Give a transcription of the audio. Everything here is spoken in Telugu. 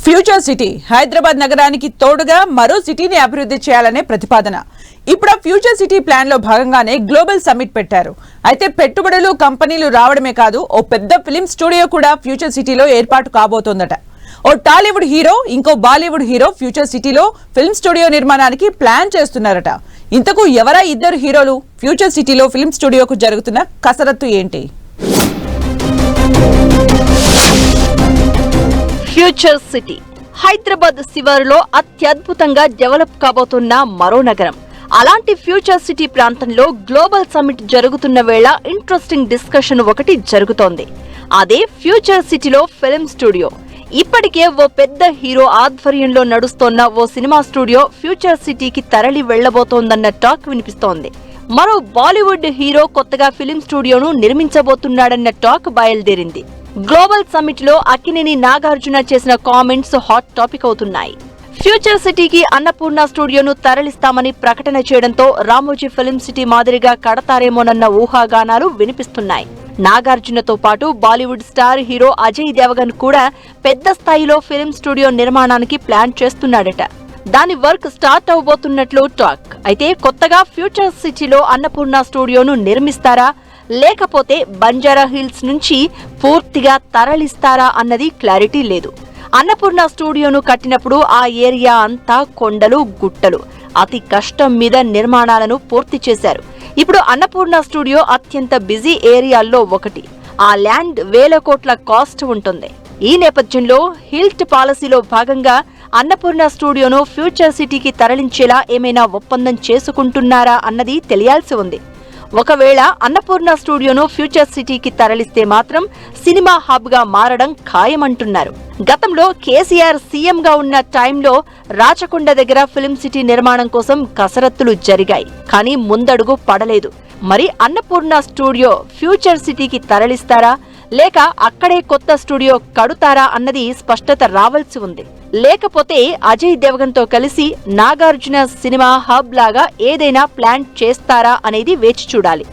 ఫ్యూచర్ సిటీ హైదరాబాద్ నగరానికి తోడుగా మరో సిటీని అభివృద్ధి చేయాలనే ప్రతిపాదన. ఇప్పుడు ఫ్యూచర్ సిటీ ప్లాన్ లో భాగంగానే గ్లోబల్ సమ్మిట్ పెట్టారు. అయితే పెట్టుబడులు కంపెనీలు రావడమే కాదు, ఓ పెద్ద ఫిలిం స్టూడియో కూడా ఫ్యూచర్ సిటీలో ఏర్పాటు కాబోతోందట. ఓ టాలీవుడ్ హీరో, ఇంకో బాలీవుడ్ హీరో ఫ్యూచర్ సిటీలో ఫిల్మ్ స్టూడియో నిర్మాణానికి ప్లాన్ చేస్తున్నారట. ఇంతకు ఎవరా ఇద్దరు హీరోలు? ఫ్యూచర్ సిటీలో ఫిల్మ్ స్టూడియోకు జరుగుతున్న కసరత్తు ఏంటి? ఫ్యూచర్ సిటీ హైదరాబాద్ శివారులో అత్యద్భుతంగా డెవలప్ కాబోతున్న మరో నగరం. అలాంటి ఫ్యూచర్ సిటీ ప్రాంతంలో గ్లోబల్ సమ్మిట్ జరుగుతున్న వేళ ఇంట్రెస్టింగ్ డిస్కషన్ ఒకటి జరుగుతోంది. అదే ఫ్యూచర్ సిటీలో ఫిల్మ్ స్టూడియో. ఇప్పటికే ఓ పెద్ద హీరో ఆధ్వర్యంలో నడుస్తోన్న ఓ సినిమా స్టూడియో ఫ్యూచర్ సిటీకి తరలి వెళ్లబోతోందన్న టాక్ వినిపిస్తోంది. మరో బాలీవుడ్ హీరో కొత్తగా ఫిల్మ్ స్టూడియోను నిర్మించబోతున్నాడన్న టాక్ బయలుదేరింది. గ్లోబల్ సమ్మిట్ లో అక్కినేని నాగార్జున చేసిన కామెంట్స్ హాట్ టాపిక్ అవుతున్నాయి. ఫ్యూచర్ సిటీకి అన్నపూర్ణ స్టూడియోను తరలిస్తామని ప్రకటన చేయడంతో రామోజీ ఫిల్మ్ సిటీ మాదిరిగా కడతారేమోనన్న ఊహాగానాలు వినిపిస్తున్నాయి. నాగార్జునతో పాటు బాలీవుడ్ స్టార్ హీరో అజయ్ దేవగన్ కూడా పెద్ద స్థాయిలో ఫిల్మ్ స్టూడియో నిర్మాణానికి ప్లాన్ చేస్తున్నాడట. దాని వర్క్ స్టార్ట్ అవబోతున్నట్లు టాక్. అయితే కొత్తగా ఫ్యూచర్ సిటీలో అన్నపూర్ణ స్టూడియోను నిర్మిస్తారా, లేకపోతే బంజారా హిల్స్ నుంచి పూర్తిగా తరలిస్తారా అన్నది క్లారిటీ లేదు. అన్నపూర్ణ స్టూడియోను కట్టినప్పుడు ఆ ఏరియా అంతా కొండలు, గుట్టలు, అతి కష్టం మీద నిర్మాణాలను పూర్తి చేశారు. ఇప్పుడు అన్నపూర్ణ స్టూడియో అత్యంత బిజీ ఏరియాల్లో ఒకటి. ఆ ల్యాండ్ వేల కోట్ల కాస్ట్ ఉంటుంది. ఈ నేపథ్యంలో హిల్ట్ పాలసీలో భాగంగా అన్నపూర్ణ స్టూడియోను ఫ్యూచర్ సిటీకి తరలించేలా ఏమైనా ఒప్పందం చేసుకుంటున్నారా అన్నది తెలియాల్సి ఉంది. ఒకవేళ అన్నపూర్ణ స్టూడియోను ఫ్యూచర్ సిటీకి తరలిస్తే మాత్రం సినిమా హబ్ గా మారడం ఖాయమంటున్నారు. గతంలో కేసీఆర్ సీఎంగా ఉన్న టైంలో రాచకొండ దగ్గర ఫిల్మ్ సిటీ నిర్మాణం కోసం కసరత్తులు జరిగాయి. కానీ ముందడుగు పడలేదు. మరి అన్నపూర్ణ స్టూడియో ఫ్యూచర్ సిటీకి తరలిస్తారా, లేక అక్కడే కొత్త స్టూడియో కడుతారా అన్నది స్పష్టత రావాల్సి ఉంది. లేకపోతే అజయ్ దేవగన్ తో కలిసి నాగార్జున సినిమా హబ్ లాగా ఏదైనా ప్లాన్ చేస్తారా అనేది వేచి చూడాలి.